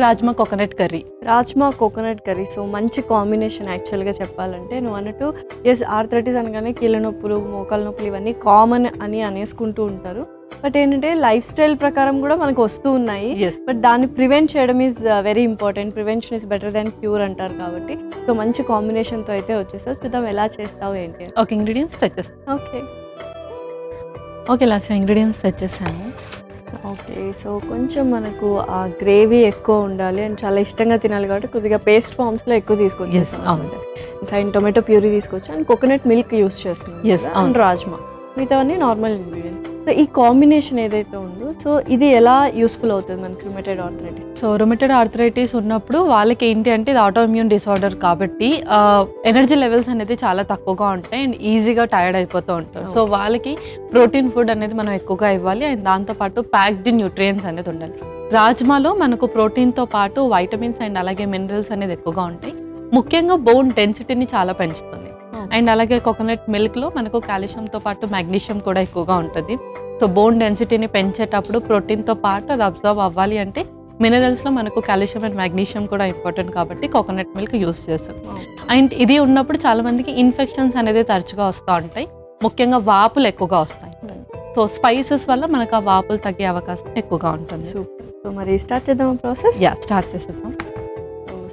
Rajma coconut curry. Rajma coconut curry. So మంచి combination యాక్చువల్గా చెప్పాలంటే. నువ్వు అన్నట్టు ఎస్ ఆర్థరైటిస్ అనగానే కీళ్ళ నొప్పులు, మోకాల నొప్పులు ఇవన్నీ కామన్ అని అనేసుకుంటూ ఉంటారు. బట్ ఏంటంటే లైఫ్ స్టైల్ ప్రకారం కూడా మనకు వస్తూ ఉన్నాయి. బట్ దాన్ని ప్రివెంట్ చేయడం is very important. Prevention is better than cure అంటారు కాబట్టి. సో మంచి కాంబినేషన్తో అయితే వచ్చేసావు. చూద్దాం ఎలా చేస్తావు ఏంటి. ఓకే, ఇంగ్రీడియంట్స్ తెచ్చేస్తాను. ఓకే లాస్ట్ ఇంగ్రీడియంట్స్ తెచ్చేసాను. ఓకే, సో కొంచెం మనకు ఆ గ్రేవీ ఎక్కువ ఉండాలి అండ్ చాలా ఇష్టంగా తినాలి కాబట్టి కొద్దిగా పేస్ట్ ఫామ్స్లో ఎక్కువ తీసుకొచ్చేస్తాం అనమాట. అండ్ టొమాటో ప్యూరీ తీసుకొచ్చి అండ్ కోకోనట్ మిల్క్ యూస్ చేస్తున్నాం అండ్ రాజ్మా, మిగతావన్నీ నార్మల్ ఇంగ్రీడియంట్స్. సో ఈ కాంబినేషన్ ఏదైతే ఉందో సో ఇది ఎలా యూస్ఫుల్ అవుతుంది మనకి rheumatoid arthritis? So rheumatoid arthritis ఉన్నప్పుడు వాళ్ళకి ఏంటి అంటే ఇది ఆటో ఇమ్యూన్ డిసార్డర్ కాబట్టి ఎనర్జీ లెవెల్స్ అనేది చాలా తక్కువగా ఉంటాయి అండ్ ఈజీగా టైర్డ్ అయిపోతూ ఉంటారు. సో వాళ్ళకి ప్రోటీన్ ఫుడ్ అనేది మనం ఎక్కువగా ఇవ్వాలి అండ్ దాంతోపాటు ప్యాక్డ్ న్యూట్రియంట్స్ అనేది ఉండాలి. రాజ్మాలో మనకు ప్రోటీన్తో పాటు వైటమిన్స్ అండ్ అలాగే మినరల్స్ అనేది ఎక్కువగా ఉంటాయి. ముఖ్యంగా బోన్ డెన్సిటీని చాలా పెంచుతుంది. అండ్ అలాగే కోకోనట్ మిల్క్లో మనకు కాల్షియంతో పాటు మ్యాగ్నీషియం కూడా ఎక్కువగా ఉంటుంది. సో బోన్ డెన్సిటీని పెంచేటప్పుడు ప్రోటీన్తో పాటు అది అబ్జర్వ్ అవ్వాలి అంటే మినరల్స్లో మనకు కాల్షియం అండ్ మ్యాగ్నీషియం కూడా ఇంపార్టెంట్ కాబట్టి కోకోనట్ మిల్క్ యూస్ చేస్తాం. అండ్ ఇది ఉన్నప్పుడు చాలామందికి ఇన్ఫెక్షన్స్ అనేది తరచుగా వస్తూ ఉంటాయి. ముఖ్యంగా వాపులు ఎక్కువగా వస్తాయి. సో స్పైసెస్ వల్ల మనకు ఆ వాపులు తగ్గే అవకాశం ఎక్కువగా ఉంటుంది. సో మరి స్టార్ట్ చేద్దాం ప్రాసెస్? స్టార్ట్ చేసేద్దాం.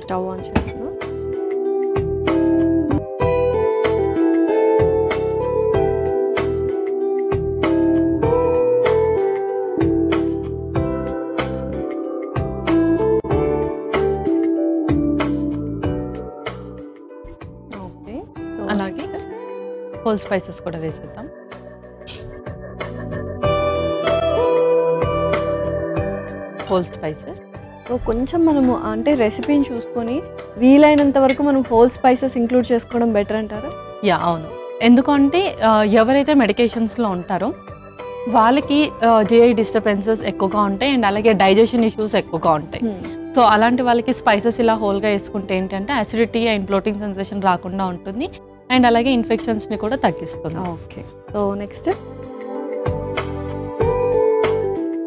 స్టవ్ ఆన్ చేస్తున్నాం. అలాగే హోల్ స్పైసెస్ కూడా వేసేద్దాం. హోల్ స్పైసెస్ కొంచెం మనము అంటే రెసిపీని చూసుకొని వీలైనంత వరకు మనం హోల్ స్పైసెస్ ఇంక్లూడ్ చేసుకోవడం బెటర్ అంటారా? అవును. ఎందుకంటే ఎవరైతే మెడికేషన్స్లో ఉంటారో వాళ్ళకి జిఐ డిస్టర్బెన్సెస్ ఎక్కువగా ఉంటాయి అండ్ అలాగే డైజెషన్ ఇష్యూస్ ఎక్కువగా ఉంటాయి. సో అలాంటి వాళ్ళకి స్పైసెస్ ఇలా హోల్గా వేసుకుంటే ఏంటంటే అసిడిటీ అండ్ బ్లోటింగ్ సెన్సేషన్ రాకుండా ఉంటుంది అండ్ అలాగే ఇన్ఫెక్షన్స్ని కూడా తగ్గిస్తుంది. ఓకే, సో నెక్స్ట్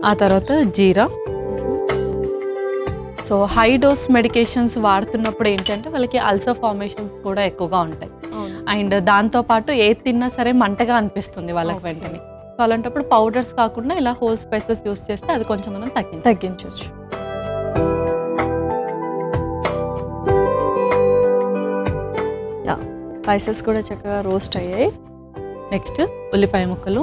ఆ తర్వాత జీరా. సో హై డోస్ మెడికేషన్స్ వాడుతున్నప్పుడు ఏంటంటే వాళ్ళకి అల్సర్ ఫార్మేషన్స్ కూడా ఎక్కువగా ఉంటాయి అండ్ దాంతోపాటు ఏది తిన్నా సరే మంటగా అనిపిస్తుంది వాళ్ళకి వెంటనే. సో అలాంటప్పుడు పౌడర్స్ కాకుండా ఇలా హోల్ స్పైసెస్ యూస్ చేస్తే అది కొంచెం మనం తగ్గించవచ్చు. స్పైసెస్ కూడా చక్కగా రోస్ట్ అయ్యాయి. నెక్స్ట్ ఉల్లిపాయ ముక్కలు,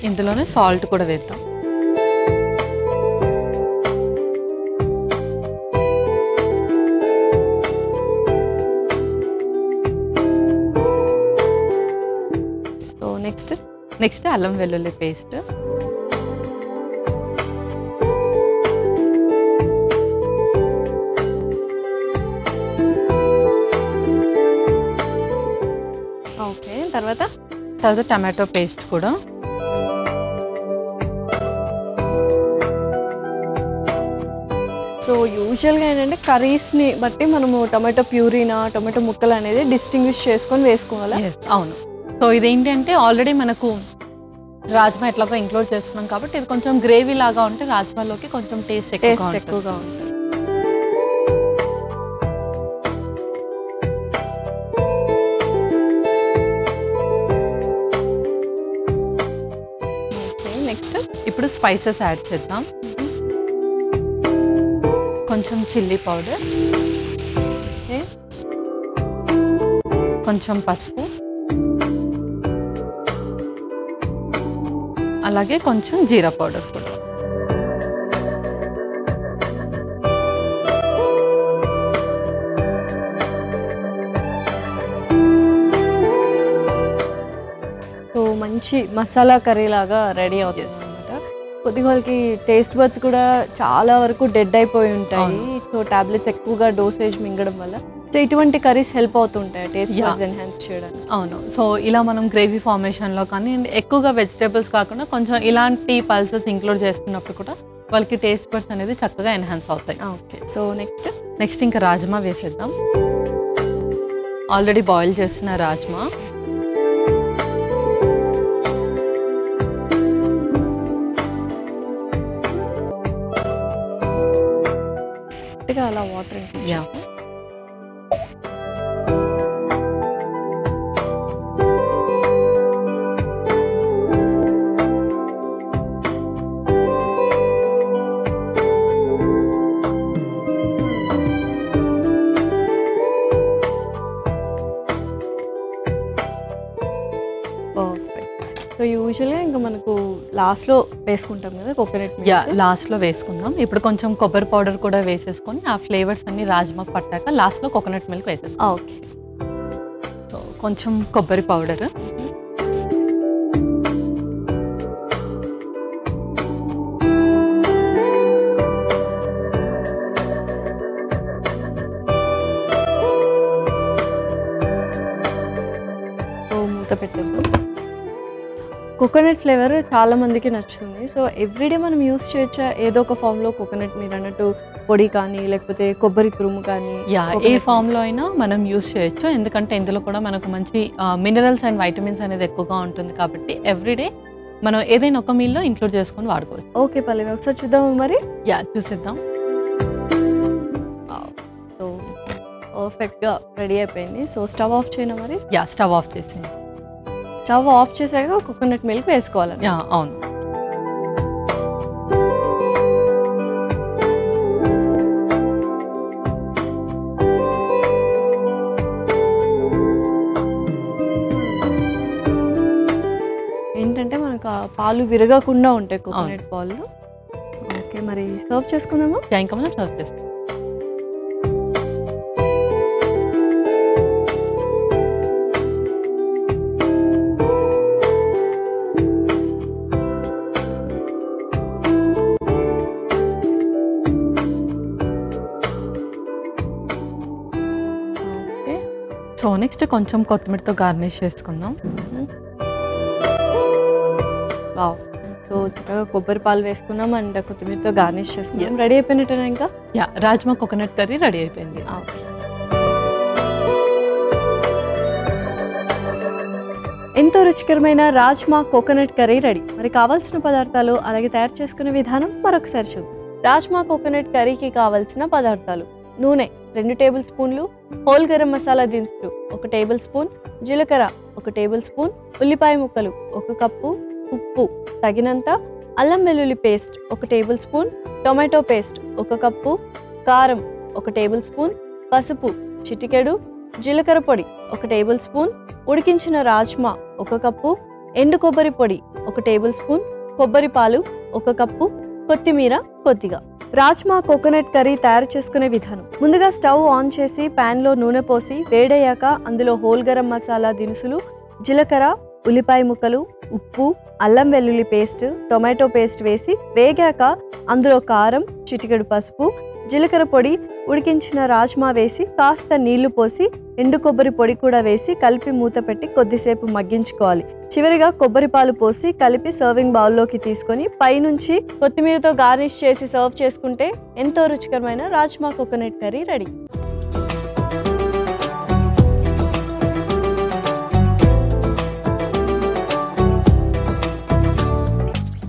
ఇందులోనే సాల్ట్ కూడా వేద్దాం. సో నెక్స్ట్ అల్లం వెల్లుల్లి పేస్ట్. ఓకే, తర్వాత టమాటో పేస్ట్ కూడా. సో యూజువల్గా ఏంటంటే కర్రీస్ని బట్టి మనము టొమాటో ప్యూరీనా టొమాటో ముక్కలు అనేది డిస్టింగ్విష్ చేసుకొని వేసుకోవాలి. అవును. సో ఇదేంటంటే ఆల్రెడీ మనకు రాజ్మా ఎట్లాగో ఇంక్లూడ్ చేస్తున్నాం కాబట్టి ఇది కొంచెం గ్రేవీ లాగా ఉంటే రాజ్మాలోకి కొంచెం టేస్ట్ ఎక్కువగా ఉంటుంది. నెక్స్ట్ ఇప్పుడు స్పైసెస్ యాడ్ చేద్దాం. కొంచెం చిల్లీ పౌడర్, కొంచెం పసుపు, అలాగే కొంచెం జీరా పౌడర్ కూడా. సో మంచి మసాలా కర్రీ లాగా రెడీ అవుతుంది అనమాట. కొద్దిగా వాళ్ళకి టేస్ట్ బడ్స్ కూడా చాలా వరకు డెడ్ అయిపోయి ఉంటాయి. సో టాబ్లెట్స్ ఎక్కువగా డోసేజ్ మింగడం వల్ల. సో ఇటువంటి కర్రీస్ హెల్ప్ అవుతుంటాయి టేస్ట్ బడ్స్ ఎన్హాన్స్ చేయడానికి. అవును. సో ఇలా మనం గ్రేవీ ఫార్మేషన్లో కానీ ఎక్కువగా వెజిటేబుల్స్ కాకుండా కొంచెం ఇలాంటి పల్సెస్ ఇంక్లూడ్ చేస్తున్నప్పుడు కూడా వాళ్ళకి టేస్ట్ బడ్స్ అనేది చక్కగా ఎన్హాన్స్ అవుతాయి. ఓకే, సో నెక్స్ట్ ఇంకా రాజ్మా వేసేద్దాం. ఆల్రెడీ బాయిల్ చేసిన రాజ్మా. సో యూజువల్గా ఇంకా మనకు లాస్ట్లో వేసుకుంటాం కదా కోకోనట్ యా లాస్ట్లో వేసుకుందాం. ఇప్పుడు కొంచెం కొబ్బరి పౌడర్ కూడా వేసేసుకొని ఆ ఫ్లేవర్స్ అన్ని రాజ్మాకు పట్టాక లాస్ట్లో కోకోనట్ మిల్క్ వేసేస్తాం. ఓకే. సో కొంచెం కొబ్బరి పౌడర్, మూత పెట్టద్దు. కోకోనట్ ఫ్లేవర్ చాలా మందికి నచ్చుతుంది. సో ఎవ్రీడే మనం యూస్ చేయొచ్చా ఏదో ఒక ఫామ్లో కోకోనట్, మీరు అన్నట్టు పొడి కానీ లేకపోతే కొబ్బరి తురుము కానీ? యా ఏ ఫామ్లో అయినా మనం యూస్ చేయొచ్చు. ఎందుకంటే ఇందులో కూడా మనకు మంచి మినరల్స్ అండ్ వైటమిన్స్ అనేది ఎక్కువగా ఉంటుంది కాబట్టి ఎవ్రీడే మనం ఏదైనా ఒక మీల్లో ఇంక్లూడ్ చేసుకొని వాడుకోవచ్చు. ఓకే పల్లవి, ఒకసారి చూద్దాము మరి. యా చూసిద్దాం. సో పర్ఫెక్ట్గా రెడీ అయిపోయింది. సో స్టవ్ ఆఫ్ చేయనా మరి? యా స్టవ్ ఆఫ్ చేసింది. స్టవ్ ఆఫ్ చేసాక కోకోనట్ మిల్క్ వేసుకోవాలండి. యా అవును. ఏంటంటే మనకు ఆ పాలు విరగకుండా ఉంటాయి కోకోనట్ పాలు. ఓకే, మరి సర్వ్ చేసుకుందామా? యా ఇంకా మనం సర్వ్ చేస్తాం. సో నెక్స్ట్ కొంచెం కొత్తిమీరతో గార్నిష్ చేసుకుందాం. వావ్, సో చక్కగా కొబ్బరి పాలు వేసుకున్నాం అండ్ కొత్తిమీరతో గార్నిష్ చేసుకున్నాం. రెడీ అయిపోయినట్టేనా ఇంకా? Yeah rajma coconut curry ready అయిపోయింది. ఎంతో రుచికరమైన రాజ్మా కోకోనట్ కర్రీ రెడీ. మరి కావాల్సిన పదార్థాలు అలాగే తయారు చేసుకునే విధానం మరొకసారి చూద్దాం. రాజ్మా కోకోనట్ కర్రీకి కావాల్సిన పదార్థాలు: నూనె 2 టేబుల్ స్పూన్లు, హోల్ గరం మసాలా దినుసులు 1 టేబుల్ స్పూన్, జీలకర్ర 1 టేబుల్ స్పూన్, ఉల్లిపాయ ముక్కలు 1 కప్పు, ఉప్పు తగినంత, అల్లం వెల్లుల్లి paste 1 tablespoon, tomato paste 1 cup, కారం 1 టేబుల్ స్పూన్, పసుపు చిటికెడు, జీలకర్ర పొడి 1 టేబుల్ స్పూన్, ఉడికించిన రాజ్మా 1 కప్పు, ఎండు కొబ్బరి పొడి 1 టేబుల్ స్పూన్, కొబ్బరి పాలు 1 కప్పు, కొత్తిమీర కొద్దిగా. రాజ్మా కోకోనట్ కర్రీ తయారు చేసుకునే విధానం: ముందుగా స్టవ్ ఆన్ చేసి ప్యాన్లో నూనె పోసి వేడయ్యాక అందులో హోల్ గరం మసాలా దినుసులు, జీలకర్ర, ఉల్లిపాయ ముక్కలు, ఉప్పు, అల్లం వెల్లుల్లి పేస్ట్, టొమాటో పేస్ట్ వేసి వేగాక అందులో కారం, చిటికెడు పసుపు, జీలకర్ర పొడి, ఉడికించిన రాజ్మా వేసి కాస్త నీళ్లు పోసి ఎండు కొబ్బరి పొడి కూడా వేసి కలిపి మూత పెట్టి కొద్దిసేపు మగ్గించుకోవాలి. చివరిగా కొబ్బరి పాలు పోసి కలిపి సర్వింగ్ బౌల్లోకి తీసుకొని పైనుంచి కొత్తిమీరతో గార్నిష్ చేసి సర్వ్ చేసుకుంటే ఎంతో రుచికరమైన రాజ్మా కోకోనట్ కర్రీ రెడీ.